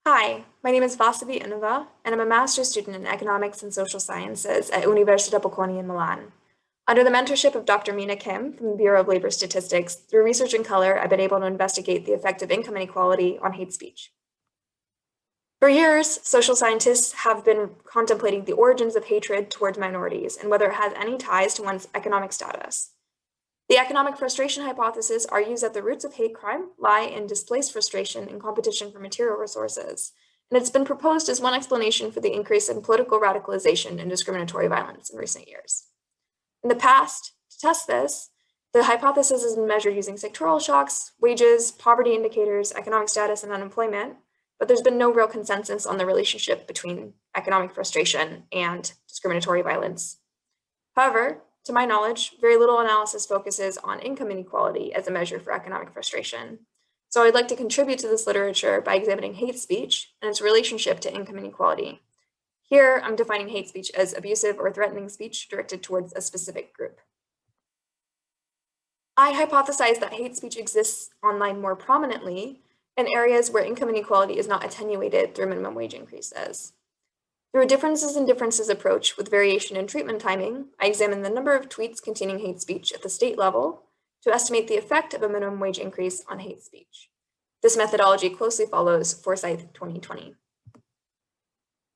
Hi, my name is Vaasavi Unnava, and I'm a master's student in economics and social sciences at Università Bocconi in Milan. Under the mentorship of Dr. Mina Kim from the Bureau of Labor Statistics, through research in color, I've been able to investigate the effect of income inequality on hate speech. For years, social scientists have been contemplating the origins of hatred towards minorities and whether it has any ties to one's economic status. The economic frustration hypothesis argues that the roots of hate crime lie in displaced frustration and competition for material resources, and it's been proposed as one explanation for the increase in political radicalization and discriminatory violence in recent years. In the past, to test this, the hypothesis has been measured using sectoral shocks, wages, poverty indicators, economic status, and unemployment, but there's been no real consensus on the relationship between economic frustration and discriminatory violence. However, to my knowledge, very little analysis focuses on income inequality as a measure for economic frustration. So I'd like to contribute to this literature by examining hate speech and its relationship to income inequality. Here, I'm defining hate speech as abusive or threatening speech directed towards a specific group. I hypothesize that hate speech exists online more prominently in areas where income inequality is not attenuated through minimum wage increases. Through a differences in differences approach with variation in treatment timing, I examined the number of tweets containing hate speech at the state level to estimate the effect of a minimum wage increase on hate speech. This methodology closely follows Forsyth 2020.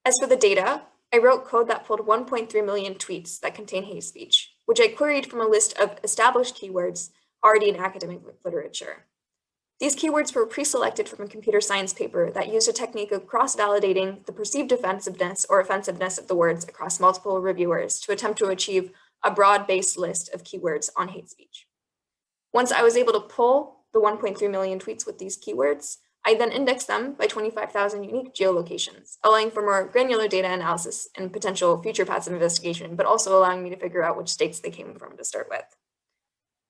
As for the data, I wrote code that pulled 1.3 million tweets that contain hate speech, which I queried from a list of established keywords already in academic literature. These keywords were pre-selected from a computer science paper that used a technique of cross-validating the perceived offensiveness or offensiveness of the words across multiple reviewers to attempt to achieve a broad-based list of keywords on hate speech. Once I was able to pull the 1.3 million tweets with these keywords, I then indexed them by 25,000 unique geolocations, allowing for more granular data analysis and potential future paths of investigation, but also allowing me to figure out which states they came from to start with.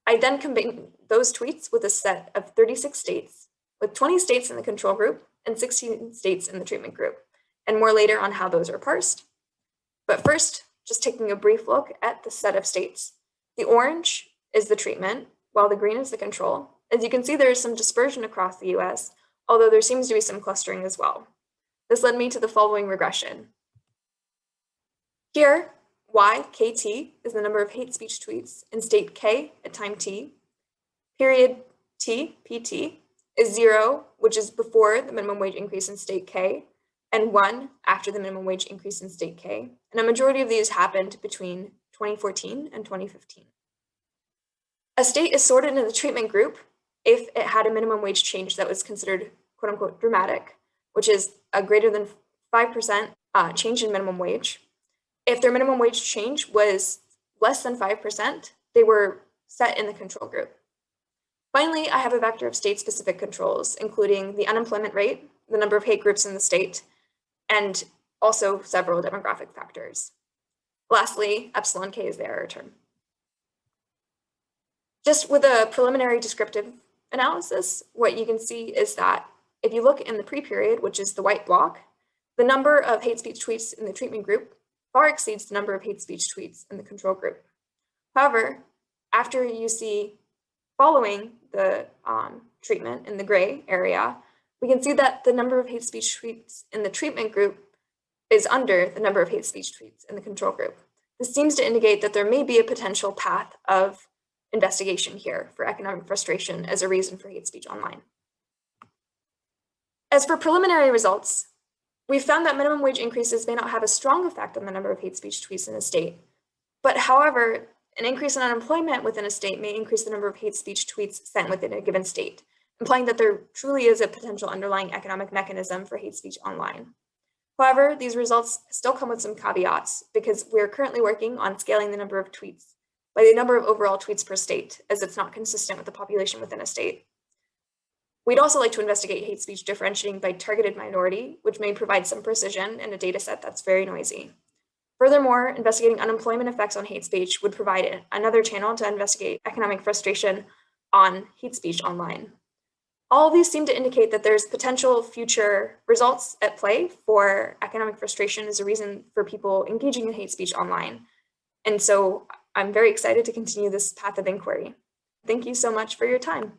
I then combined those tweets with a set of 36 states, with 20 states in the control group and 16 states in the treatment group, and more later on how those are parsed. But first, just taking a brief look at the set of states. The orange is the treatment, while the green is the control. As you can see, there is some dispersion across the US, although there seems to be some clustering as well. This led me to the following regression. Here, Y, KT, is the number of hate speech tweets in state K at time T. Period T, PT, is 0, which is before the minimum wage increase in state K, and 1 after the minimum wage increase in state K. And a majority of these happened between 2014 and 2015. A state is sorted into the treatment group if it had a minimum wage change that was considered quote unquote dramatic, which is a greater than 5% change in minimum wage. If their minimum wage change was less than 5%, they were set in the control group. Finally, I have a vector of state-specific controls, including the unemployment rate, the number of hate groups in the state, and also several demographic factors. Lastly, epsilon k is the error term. Just with a preliminary descriptive analysis, what you can see is that if you look in the pre-period, which is the white block, the number of hate speech tweets in the treatment group far exceeds the number of hate speech tweets in the control group. However, after you see following the treatment in the gray area, we can see that the number of hate speech tweets in the treatment group is under the number of hate speech tweets in the control group. This seems to indicate that there may be a potential path of investigation here for economic frustration as a reason for hate speech online. As for preliminary results, we've found that minimum wage increases may not have a strong effect on the number of hate speech tweets in a state. But however, an increase in unemployment within a state may increase the number of hate speech tweets sent within a given state, implying that there truly is a potential underlying economic mechanism for hate speech online. However, these results still come with some caveats because we're currently working on scaling the number of tweets by the number of overall tweets per state, as it's not consistent with the population within a state. We'd also like to investigate hate speech differentiating by targeted minority, which may provide some precision in a data set that's very noisy. Furthermore, investigating unemployment effects on hate speech would provide another channel to investigate economic frustration on hate speech online. All of these seem to indicate that there's potential future results at play for economic frustration as a reason for people engaging in hate speech online. And so I'm very excited to continue this path of inquiry. Thank you so much for your time.